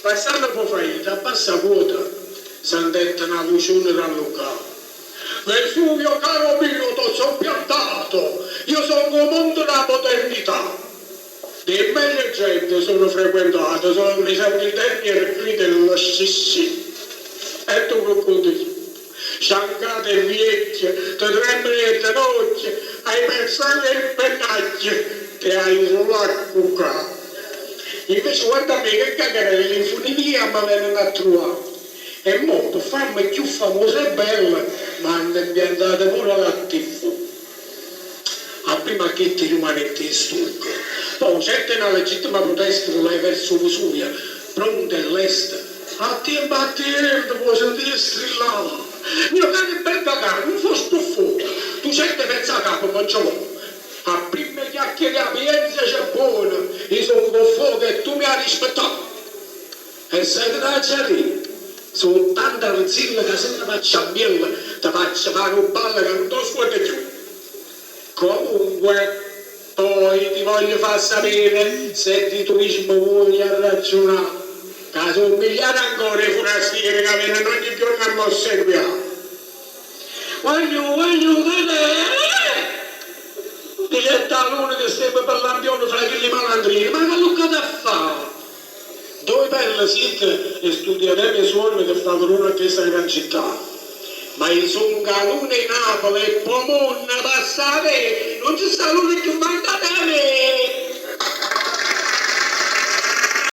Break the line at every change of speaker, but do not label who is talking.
Passando per faida, bassa quota, s'andetta una lucione rallocata. Vesuvio caro mio, ti sono piantato, io sono come mondo della modernità. Di meglio gente sono frequentato, sono mi sento i termini qui dello scissi. E tu che conti? Sciancate e vecchie, ti tremoli e te noce, hai perso anche il pennaggio, te hai sull'acqua qua. Invece guarda me che cagare l'infunitia mi vengono a trovare. E mo per farmi più famosa e bella, ma hanno impiantato pure l'attivo. A prima che ti rimanetti in sturco. Poi c'è una legittima protesta verso Vesuvia, pronta all'est. A tempo puoi sentire strillare. Mio caro è bel cagare, non fai stuffuto. Tu certi pensa a capo, ma ce l'ho. A prima chiacchiere a pienza c'è buona. Io sono con fuoco e tu mi hai rispettato. E sai che da lì? Sono tante arzille che se ne faccio a miele, ti faccio fare un ballo che non ti scuote più. Comunque, poi ti voglio far sapere se di turismo vuoi ragionare. Che sono migliaia ancora i forastieri che vengono ogni giorno a osservare. Voglio vedere! Dice talune che stiamo per l'ambione fra quelli malandrini, ma che lucca a fare? Dove bella siete e studieremo i suoni che fanno una a questa gran città. Ma in sono calune in Napoli e Pomona passate, non ci sta l'uno che manda a me.